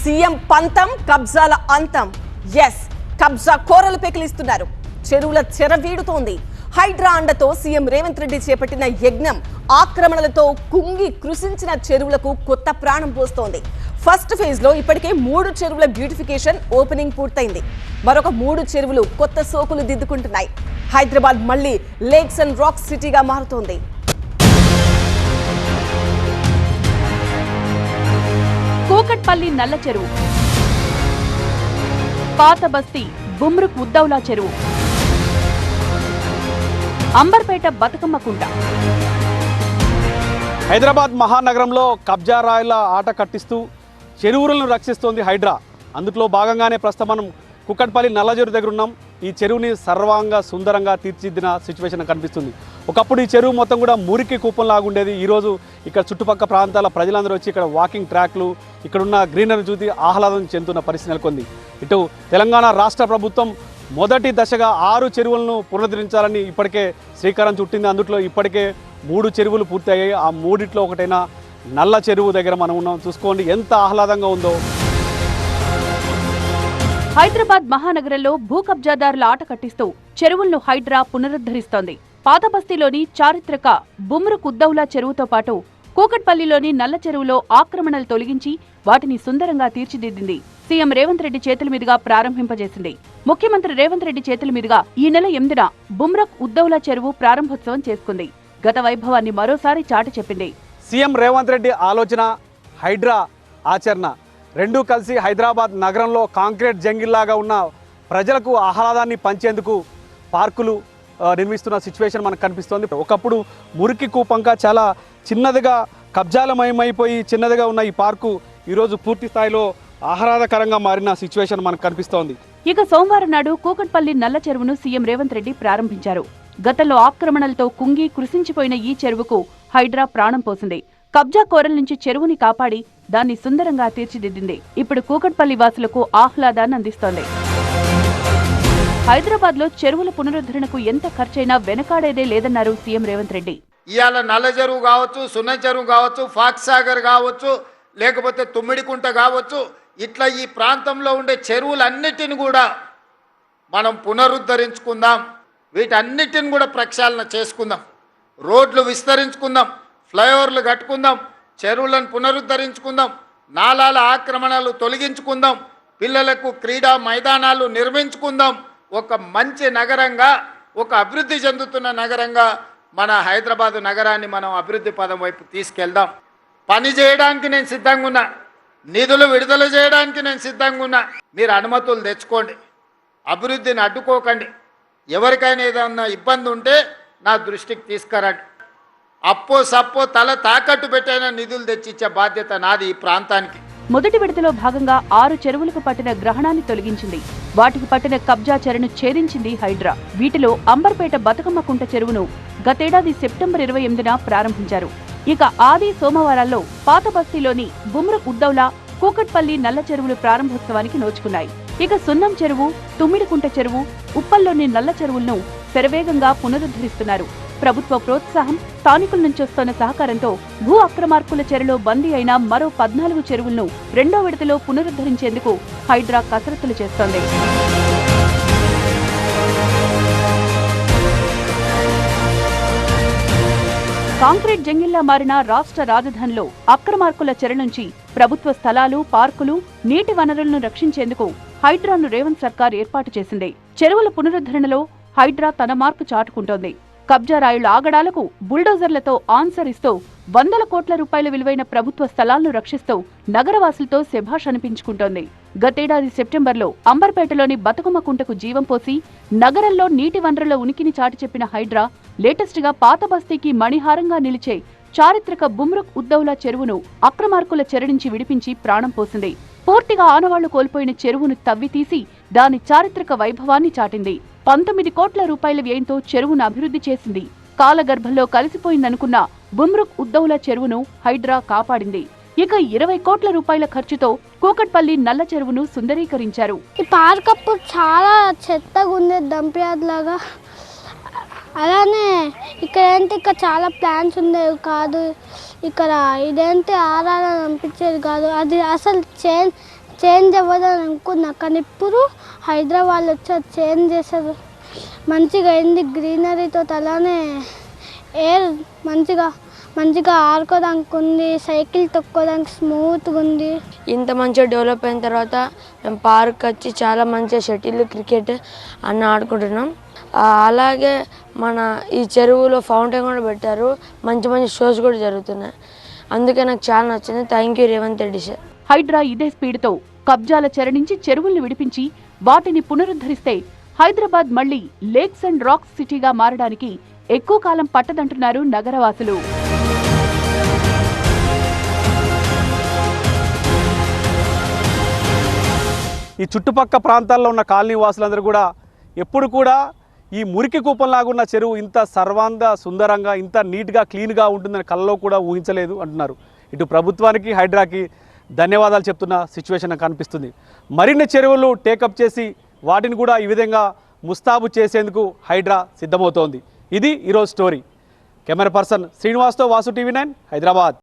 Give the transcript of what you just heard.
CM పంతం కబ్జాల అంతం. Yes, కబ్జా కోరలు పెకిలిస్తున్నారు. చెరువుల చెరవీడుతోంది. హైడ్రా అండతో సీఎం రేవంత్ రెడ్డి చేపట్టిన యజ్ఞం ఆక్రమణలతో కుంగి కృషించిన చెరువులకు కొత్త ప్రాణం పోస్తోంది. ఫస్ట్ ఫేజ్ లో ఇప్పటికే 3 చెరువుల బ్యూటిఫికేషన్ ఓపెనింగ్ పూర్తయింది. మరొక 3 చెరువులు కొత్త సోకులు దిద్దుకుంటున్నాయి. హైదరాబాద్ మళ్లీ లేక్స్ అండ్ రాక్స్ సిటీగా మారుతోంది. కూకట్పల్లి నల్ల చెరువు, పాత బస్తీ బుమ్రుక్ ఉద్దౌలా చెరువు, అంబర్పేట బతుకమ్మ కుంట. హైదరాబాద్ మహానగరంలో కబ్జా రాయిల ఆట కట్టిస్తూ చెరువులను రక్షిస్తోంది హైడ్రా. అందులో భాగంగానే ప్రస్తుతం మనం కూకట్పల్లి నల్ల చెరువు దగ్గర ఉన్నాం. ఈ చెరువుని సర్వాంగా సుందరంగా తీర్చిదిద్దిన సిచ్యువేషన్ కనిపిస్తుంది. ఒకప్పుడు ఈ చెరువు మొత్తం కూడా మురికి కూపంలాగా ఉండేది. ఈరోజు ఇక్కడ చుట్టుపక్కల ప్రాంతాల ప్రజలందరూ వచ్చి ఇక్కడ వాకింగ్ ట్రాక్లు, ఇక్కడున్న గ్రీనరీ చూసి ఆహ్లాదం చెందుతున్న పరిస్థితి నెలకొంది. ఇటు తెలంగాణ రాష్ట్ర ప్రభుత్వం మొదటి దశగా 6 చెరువులను పునరుద్ధరించాలని ఇప్పటికే శ్రీకారం చుట్టింది. అందులో ఇప్పటికే 3 చెరువులు పూర్తయ్యాయి. ఆ 3 ఒకటైన నల్ల చెరువు దగ్గర మనం ఉన్నాం. చూసుకోండి ఎంత ఆహ్లాదంగా ఉందో. హైదరాబాద్ మహానగరంలో భూ కబ్జాదారుల ఆట కట్టిస్తూ చెరువులను హైడ్రా పునరుద్ధరిస్తోంది. పాత బస్తీలోని చారిత్రక బుమ్రుక్ ఉద్దౌలా చెరువుతో పాటు కూకట్పల్లిలోని నల్ల చెరువులో ఆక్రమణలు తొలగించి వాటిని సుందరంగా తీర్చిదిద్దింది. సీఎం రేవంత్ రెడ్డి చేతుల మీదుగా ప్రారంభింపజేసింది. ముఖ్యమంత్రి రేవంత్ రెడ్డి చేతుల మీదుగా ఈ నెల 8న బుమ్రుక్ ఉద్దౌలా చెరువు ప్రారంభోత్సవం చేసుకుంది. గత వైభవాన్ని మరోసారి చాటి చెప్పింది. సీఎం రేవంత్ రెడ్డి ఆలోచన, హైడ్రా ఆచరణ రెండూ కలిసి హైదరాబాద్ నగరంలో కాంక్రీట్ జంగిల్లాగా ఉన్న ప్రజలకు ఆహ్లాదాన్ని పంచేందుకు పార్కులు నిర్మిస్తున్న సిచ్యువేషన్ మనకు కనిపిస్తోంది. ఒకప్పుడు మురికి కూపంగా చాలా చిన్నదిగా కబ్జాలమయమైపోయి చిన్నదిగా ఉన్న ఈ పార్కు ఈరోజు పూర్తి స్థాయిలో ఆహ్లాదకరంగా మారిన సిచ్యువేషన్ మనకు కనిపిస్తోంది. ఇక సోమవారం నాడు కూకట్పల్లి నల్ల చెరువును సీఎం రేవంత్ రెడ్డి ప్రారంభించారు. గతంలో ఆక్రమణలతో కుంగి కృషించిపోయిన ఈ చెరువుకు హైడ్రా ప్రాణం పోసింది. కబ్జా కోరల నుంచి చెరువుని కాపాడి దాన్ని సుందరంగా తీర్చిదిద్దింది. ఇప్పుడు కూకట్పల్లి వాసులకు ఆహ్లాదాన్ని అందిస్తోంది. హైదరాబాద్ లో చెరువుల పునరుద్ధరణకు ఎంత ఖర్చైనా వెనకాడేదే లేదన్నారు సీఎం రేవంత్ రెడ్డి. ఇవాళ నల్ల చెరువు కావచ్చు, సున్న చెరువు కావచ్చు, ఫాక్స్ సాగర్ కావచ్చు, లేకపోతే తుమ్మిడికుంట కావచ్చు, ఇట్లా ఈ ప్రాంతంలో ఉండే చెరువులన్నిటిని కూడా మనం పునరుద్ధరించుకుందాం. వీటన్నిటిని కూడా ప్రక్షాళన చేసుకుందాం. రోడ్లు విస్తరించుకుందాం, ఫ్లైఓవర్లు కట్టుకుందాం, చెరువులను పునరుద్ధరించుకుందాం, నాలాల ఆక్రమణలు తొలగించుకుందాం, పిల్లలకు క్రీడా మైదానాలు నిర్మించుకుందాం. ఒక మంచి నగరంగా, ఒక అభివృద్ధి చెందుతున్న నగరంగా మన హైదరాబాదు నగరాన్ని మనం అభివృద్ధి పదం వైపు తీసుకెళ్దాం. పని చేయడానికి నేను సిద్ధంగా ఉన్నా, నిధులు విడుదల చేయడానికి నేను సిద్ధంగా ఉన్నా. మీరు అనుమతులు తెచ్చుకోండి, అభివృద్ధిని అడ్డుకోకండి. ఎవరికైనా ఏదన్నా ఇబ్బంది ఉంటే నా దృష్టికి తీసుకురండి. అప్పో సప్పో తల తాకట్టు పెట్టైన నిధులు తెచ్చిచ్చే బాధ్యత నాది ఈ ప్రాంతానికి. మొదటి విడతలో భాగంగా 6 చెరువులకు పట్టిన గ్రహణాన్ని తొలగించింది. వాటికి పట్టిన కబ్జా చెరను ఛేదించింది హైడ్రా. వీటిలో అంబర్పేట బతుకమ్మ కుంట చెరువును గతేడాది సెప్టెంబర్ 28న ప్రారంభించారు. ఇక ఆది సోమవారాల్లో పాత బస్తీలోని బుమ్రుక్ ఉద్దౌలా, కూకట్పల్లి నల్ల చెరువులు ప్రారంభోత్సవానికి నోచుకున్నాయి. ఇక సున్నం చెరువు, తుమ్మిడికుంట చెరువు, ఉప్పల్లోని నల్ల చెరువులను శరవేగంగా పునరుద్ధరిస్తున్నారు. ప్రభుత్వ ప్రోత్సాహం, స్థానికుల నుంచి వస్తున్న సహకారంతో భూ అక్రమార్కుల చెరలో బందీ అయిన మరో 14 చెరువులను 2వ విడతలో పునరుద్ధరించేందుకు హైడ్రా కసరత్తులు చేస్తోంది. కాంక్రీట్ జంగిల్లా మారిన రాష్ట్ర రాజధానిలో అక్రమార్కుల చెర నుంచి ప్రభుత్వ స్థలాలు, పార్కులు, నీటి వనరులను రక్షించేందుకు హైడ్రాను రేవంత్ సర్కార్ ఏర్పాటు చేసింది. చెరువుల పునరుద్ధరణలో హైడ్రా తన మార్పు చాటుకుంటోంది. కబ్జా రాయుళ్ల ఆగడాలకు బుల్డోజర్లతో ఆన్సర్ ఇస్తూ 100 కోట్ల రూపాయల విలువైన ప్రభుత్వ స్థలాలను రక్షిస్తూ నగరవాసులతో శభాష్ అనిపించుకుంటోంది. గతేడాది సెప్టెంబర్లో అంబర్పేటలోని బతుకమ్మ కుంటకు జీవం పోసి నగరంలో నీటి వనరుల ఉనికిని చాటి చెప్పిన హైడ్రా లేటెస్ట్ గా పాత బస్తీకి మణిహారంగా నిలిచే చారిత్రక బుమ్రుక్ ఉద్దౌలా చెరువును అక్రమార్కుల చెర నుంచి విడిపించి ప్రాణం పోసింది. పూర్తిగా ఆనవాళ్లు కోల్పోయిన చెరువును తవ్వి తీసి దాని చారిత్రక వైభవాన్ని చాటింది. 19 కోట్ల రూపాయల వ్యయంతో చెరువును అభివృద్ధి చేసింది. కాలగర్భంలో కలిసిపోయిందనుకున్న బుమ్రుక్ ఉద్దౌలా చెరువును హైడ్రా కాపాడింది. ఇక 20 కోట్ల రూపాయల ఖర్చుతో కూకట్పల్లి నల్ల చెరువును సుందరీకరించారు. ఈ పార్క్ అప్పుడు చాలా చెత్తగా ఉంది, డంప్యార్డ్ లాగా. అలానే ఇక్కడ చాలా ప్లాన్స్ ఉండేవి కాదు. ఇక్కడ ఇదేంటి ఆర్ఆర్ అనిపించేది కాదు. అది అసలు చేంజ్ అవ్వదని అనుకున్నా, కానీ ఇప్పుడు హైదరాబాద్ వచ్చి చేంజ్ చేశారు. మంచిగా అయింది గ్రీనరీతో. అలానే ఎయిర్ మంచిగా ఆడుకోవడానికి ఉంది, సైకిల్ తొక్కోవడానికి స్మూత్గా ఉంది. ఇంత మంచిగా డెవలప్ అయిన తర్వాత మేము పార్క్ వచ్చి చాలా మంచిగా షటిల్ క్రికెట్ అన్నీ ఆడుకుంటున్నాం. అలాగే మన ఈ చెరువులో ఫౌంటైన్ కూడా పెట్టారు, మంచి మంచి షోస్ కూడా జరుగుతున్నాయి. అందుకే నాకు చాలా నచ్చింది. Thank you Revanth Reddy sir. HYDRAA ఇదే స్పీడ్తో కబ్జాల చెర నుంచి చెరువుల్ని విడిపించి వాటిని పునరుద్ధరిస్తే హైదరాబాద్ మళ్లీ లేక్స్ అండ్ రాక్స్ సిటీగా మారడానికి ఎక్కువ కాలం పట్టదంటున్నారు నగరవాసులు. ఈ చుట్టుపక్క ప్రాంతాల్లో ఉన్న కాలనీ వాసులందరూ కూడా ఎప్పుడు కూడా ఈ మురికి కూపంలాగా ఉన్న చెరువు ఇంత సర్వాంగ సుందరంగా, ఇంత నీట్గా క్లీన్గా ఉంటుందని కళ్ళలో కూడా ఊహించలేదు అంటున్నారు. ఇటు ప్రభుత్వానికి, హైడ్రాకి ధన్యవాదాలు చెప్తున్న సిచ్యువేషన్ కనిపిస్తుంది. మరిన్ని చెరువులు టేకప్ చేసి వాటిని కూడా ఈ విధంగా ముస్తాబు చేసేందుకు హైడ్రా సిద్ధమవుతోంది. ఇది ఈరోజు స్టోరీ. కెమెరా పర్సన్ శ్రీనివాస్తో వాసు, టీవీ 9 హైదరాబాద్.